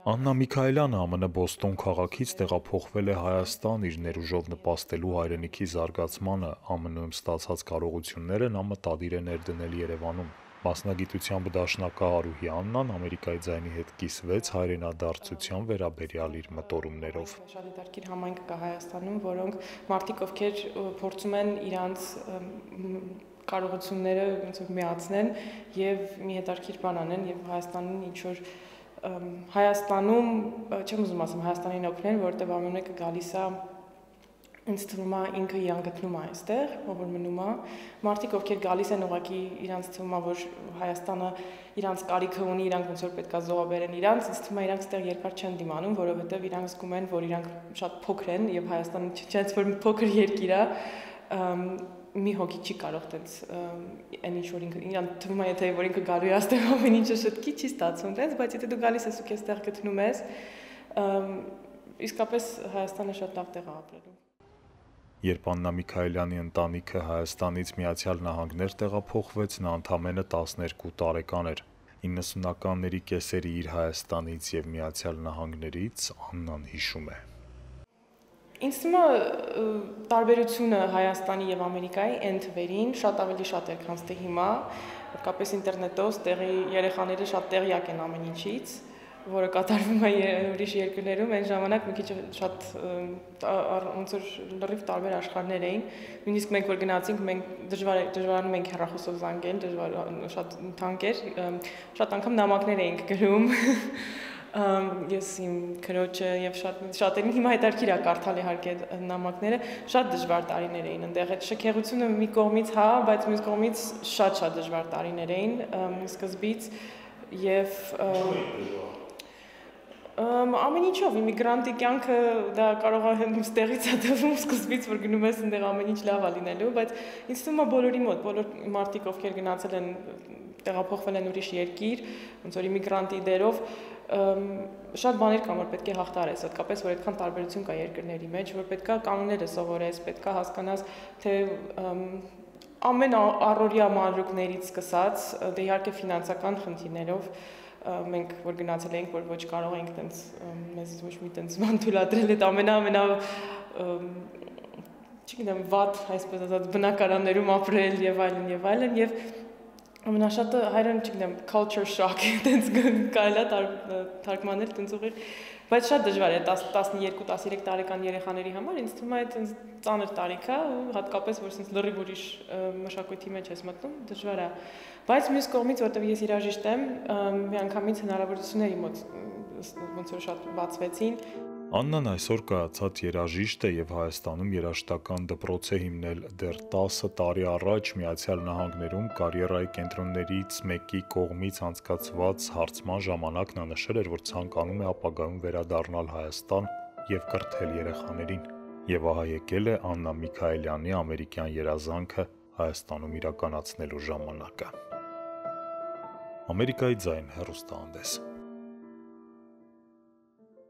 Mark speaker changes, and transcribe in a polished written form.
Speaker 1: Աննա Միքայելյանը ԱՄՆ Բոստոն քաղաքից տեղափոխվել է Հայաստան իր ներուժով նպաստելու հայրենիքի զարգացմանը, ԱՄՆ-ում ստացած կարողությունները նա մտադիր է ներդնել Երևանում։ Մասնագիտությամբ դաշնակահարուհի Աննան Ամերիկայի ձայնի հետ կիսվեց հայրենադարձության վերաբերյալ իր մտորումներով։
Speaker 2: Շատ հետաքրքիր համայնք կա Հայաստանում, որոնք մարդիկ, ովքեր փորձում են իրանց կարողությունները միացնեն եւ մի հետաքրքիր բան անեն եւ Հայաստանին ինչ որ Հայաստանում, չեմ ուզում ասեմ Հայաստանին օգնեն, որովհետեւ ամեն մեկը գալիս է ինձ թվում է ինքը իրան գտնում է այստեղ, որ մնում է։ Մարդիկ, ովքեր գալիս են ուղղակի իրանց թվում է, որ Հայաստանը իրանց կարիքը ունի, իրանք ոնց որ պետքա զոհաբերեն իրանց, ինձ թվում է իրանք այստեղ երկար չեն դիմանում, որովհետև իրանք զգում են, որ իրանք շատ փոքր են եւ Հայաստանը չենց որ փոքր երկիր է, մի հոգի չի կարող տենց այն ինչ որ ինքը իրան թվում է եթե որ ինքը գալու է այստեղ ամեն ինչը շտկի չի ստացվում տենց, բայց եթե դու գալիս ես ու քեզ այստեղ գտնում ես, իսկապես Հայաստանը շատ լավ տեղ է ապրելու։
Speaker 1: Երբ Աննա Միքայելյանի ընտանիքը Հայաստանից Միացյալ Նահանգներ տեղափոխվեց, նա ընդամենը 12 տարեկան էր։ 90-ականների կեսերի իր Հայաստանից եւ Միացյալ Նահանգներից Աննան հիշում է։
Speaker 2: Ինձ թվում է տարբերությունը Հայաստանի եւ Ամերիկայի այն թվերին շատ ավելի շատ էր, քան ստե հիմա, հատկապես ինտերնետով տեղի երեխաները շատ տեղյակ են ամեն ինչից, որը կատարվում է ուրիշ երկրներում, այն ժամանակ մի քիչ շատ ոնց որ լրիվ տարբեր աշխարհներ էին։ Նույնիսկ մենք որ գնացինք, մենք դժվարանում ենք հեռախոսով զանգել, շատ թանկ էր, շատ անգամ նամակներ էինք գրում։ Ես իմ քրոջը եւ շատերին հիմա հետաքրքիր է կարդալ իհարկե նամակները, շատ դժվար տարիներ էին այնտեղ։ Այդ շքեղությունը մի կողմից հա, բայց մյուս կողմից շատ դժվար տարիներ էին սկզբից եւ ամեն ինչով իմիգրանտի կյանքը դա կարող է ստեղից է թվում սկզբից որ գնում ես այնտեղ ամեն ինչ լավ է լինելու, բայց ինձ թվում է բոլորի մոտ, բոլոր մարդիկ ովքեր գնացել են տեղափոխվել են ուրիշ երկիր, ոնց որ իմիգրանտի դերով շատ բաներ կան, որ պետք է հաղթարես, հատկապես որ այդքան տարբերություն կա երկրների մեջ, որ պետքա կանոնները սովորես, պետքա հասկանաս, թե ամեն առօրյա մանրուքներից սկսած, դե իհարկե ֆինանսական խնդիրներով մենք որ գնացել ենք, որ ոչ կարող ենք տենց մեզ ոչ մի տենց բան թույլատրել այդ ամենա չգիտեմ վատ այսպես ասած բնակարաններում ապրել եւ այլն եւ ամենաշատը հայերեն չգիտեմ culture shock տենց կարելի է թարգմանել տենց ուղիղ, բայց շատ դժվար է 12-13 տարեկան երեխաների համար, ինձ թվում է այդ ծանր տարիք է ու հատկապես որ sense լրիվ ուրիշ մշակույթի մեջ ես մտնում, դժվար է, բայց մյուս կողմից որտեվ ես երաժիշտ եմ, միանգամից հնարավորությունների մոտ ոնց որ շատ բացվեցին։
Speaker 1: Աննան այսօր կայացած երաժիշտ է եւ Հայաստանում երաժշտական դպրոց է հիմնել դեռ 10 տարի առաջ Միացյալ Նահանգներում կարիերայի կենտրոններից մեկի կողմից անցկացված հարցման ժամանակ նա նշել էր, որ ցանկանում է ապագայում վերադառնալ Հայաստան եւ կրթել երեխաներին։ Եվ ահա եկել է Աննա Միքայելյանի ամերիկյան երազանքը Հայաստանում իրականացնելու ժամանակը։ Ամերիկայի ձայն հեռուստահանդես։